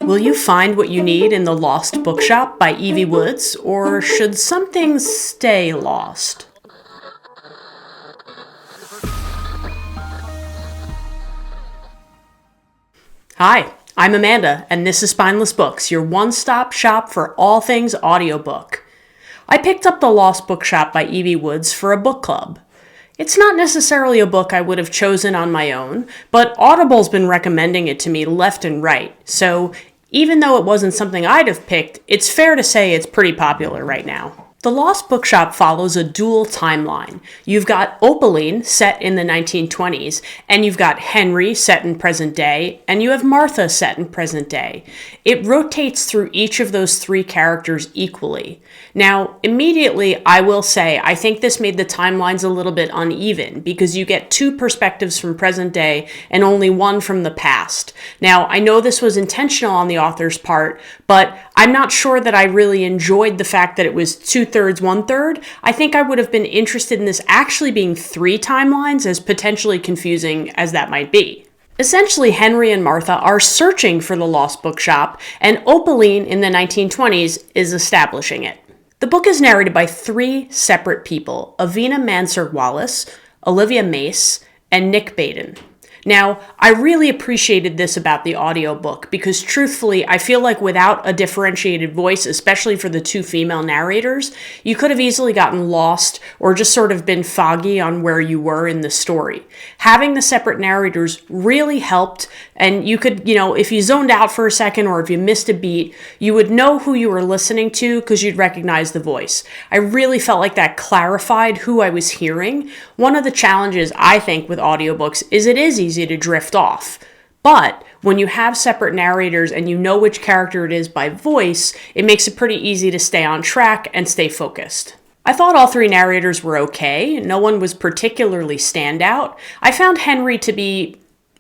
Will you find what you need in the Lost Bookshop by Evie Woods, or should some things stay lost? Hi, I'm Amanda, and this is Spineless Books, your one-stop shop for all things audiobook. I picked up The Lost Bookshop by Evie Woods for a book club. It's not necessarily a book I would have chosen on my own, but Audible's been recommending it to me left and right, so even though it wasn't something I'd have picked, it's fair to say it's pretty popular right now. The Lost Bookshop follows a dual timeline. You've got Opaline, set in the 1920s, and you've got Henry, set in present day, and you have Martha, set in present day. It rotates through each of those three characters equally. Now, immediately, I will say, I think this made the timelines a little bit uneven, because you get two perspectives from present day and only one from the past. Now, I know this was intentional on the author's part, but I'm not sure that I really enjoyed the fact that it was 2/3, 1/3. I think I would have been interested in this actually being three timelines, as potentially confusing as that might be. Essentially, Henry and Martha are searching for the Lost Bookshop, and Opaline in the 1920s is establishing it. The book is narrated by three separate people: Avina Mansur-Wallace, Olivia Mace, and Nick Baden. Now, I really appreciated this about the audiobook because truthfully, I feel like without a differentiated voice, especially for the two female narrators, you could have easily gotten lost or just sort of been foggy on where you were in the story. Having the separate narrators really helped, and you could, if you zoned out for a second or if you missed a beat, you would know who you were listening to because you'd recognize the voice. I really felt like that clarified who I was hearing. One of the challenges, I think, with audiobooks is it is easy to drift off. But when you have separate narrators and you know which character it is by voice, it makes it pretty easy to stay on track and stay focused. I thought all three narrators were okay. No one was particularly standout. I found Henry to be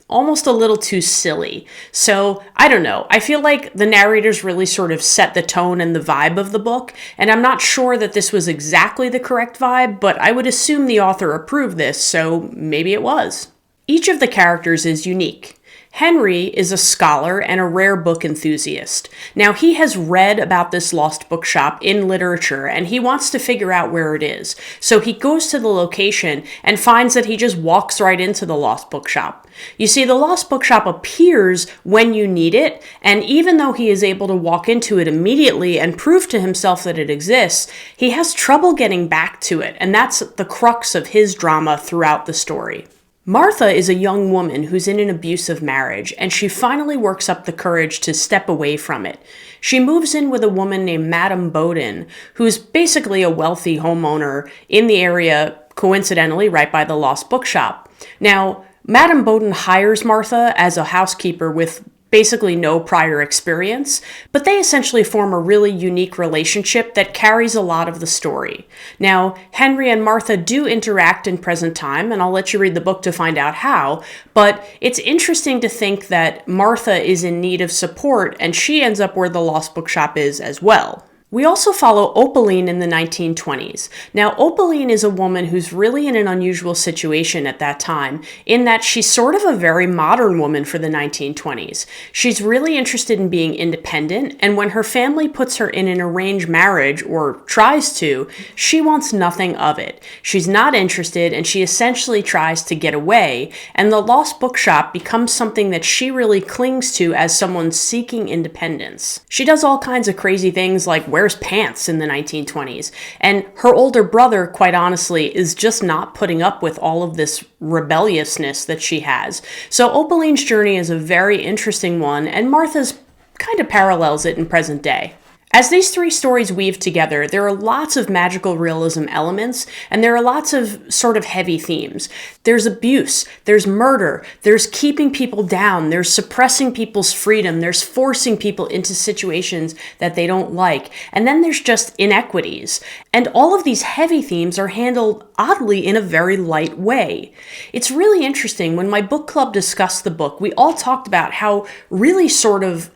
almost a little too silly. So, I don't know. I feel like the narrators really sort of set the tone and the vibe of the book, and I'm not sure that this was exactly the correct vibe, but I would assume the author approved this, so maybe it was. Each of the characters is unique. Henry is a scholar and a rare book enthusiast. Now, he has read about this Lost Bookshop in literature, and he wants to figure out where it is. So he goes to the location and finds that he just walks right into the Lost Bookshop. You see, the Lost Bookshop appears when you need it, and even though he is able to walk into it immediately and prove to himself that it exists, he has trouble getting back to it, and that's the crux of his drama throughout the story. Martha is a young woman who's in an abusive marriage, and she finally works up the courage to step away from it. She moves in with a woman named Madame Bowden, who's basically a wealthy homeowner in the area, coincidentally right by the Lost Bookshop. Now, Madame Bowden hires Martha as a housekeeper with basically no prior experience, but they essentially form a really unique relationship that carries a lot of the story. Now, Henry and Martha do interact in present time, and I'll let you read the book to find out how, but it's interesting to think that Martha is in need of support, and she ends up where the Lost Bookshop is as well. We also follow Opaline in the 1920s. Now, Opaline is a woman who's really in an unusual situation at that time, in that she's sort of a very modern woman for the 1920s. She's really interested in being independent, and when her family puts her in an arranged marriage, or tries to, she wants nothing of it. She's not interested, and she essentially tries to get away, and the Lost Bookshop becomes something that she really clings to as someone seeking independence. She does all kinds of crazy things like wears pants in the 1920s. And her older brother, quite honestly, is just not putting up with all of this rebelliousness that she has. So Opaline's journey is a very interesting one, and Martha's kind of parallels it in present day. As these three stories weave together, there are lots of magical realism elements, and there are lots of sort of heavy themes. There's abuse, there's murder, there's keeping people down, there's suppressing people's freedom, there's forcing people into situations that they don't like, and then there's just inequities. And all of these heavy themes are handled oddly in a very light way. It's really interesting. When my book club discussed the book, we all talked about how really sort of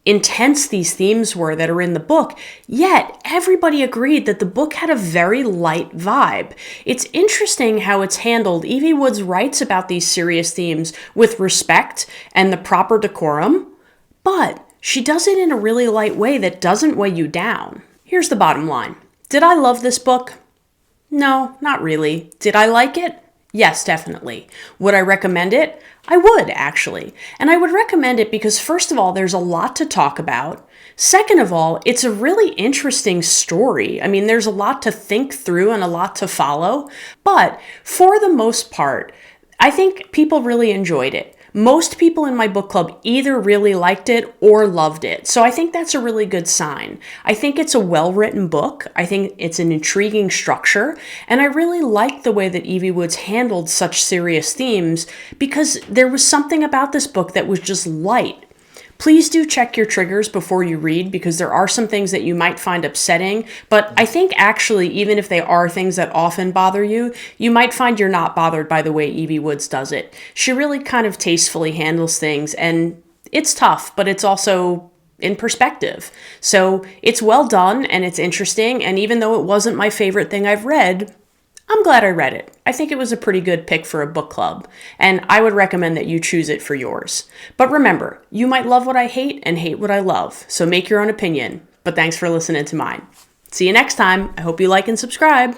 intense these themes were that are in the book, yet everybody agreed that the book had a very light vibe. It's interesting how it's handled. Evie Woods writes about these serious themes with respect and the proper decorum, but She does it in a really light way that doesn't weigh you down. Here's the bottom line. Did I love this book? No, not really. Did I like it? Yes, definitely. Would I recommend it? I would, actually. And I would recommend it because, first of all, there's a lot to talk about. Second of all, it's a really interesting story. I mean, there's a lot to think through and a lot to follow. But for the most part, I think people really enjoyed it. Most people in my book club either really liked it or loved it. So I think that's a really good sign. I think it's a well-written book. I think it's an intriguing structure. And I really like the way that Evie Woods handled such serious themes because there was something about this book that was just light. Please do check your triggers before you read because there are some things that you might find upsetting, but I think actually even if they are things that often bother you, you might find you're not bothered by the way Evie Woods does it. She really kind of tastefully handles things and it's tough, but it's also in perspective. So it's well done and it's interesting, and even though it wasn't my favorite thing I've read, I'm glad I read it. I think it was a pretty good pick for a book club, and I would recommend that you choose it for yours. But remember, you might love what I hate and hate what I love, so make your own opinion. But thanks for listening to mine. See you next time. I hope you like and subscribe.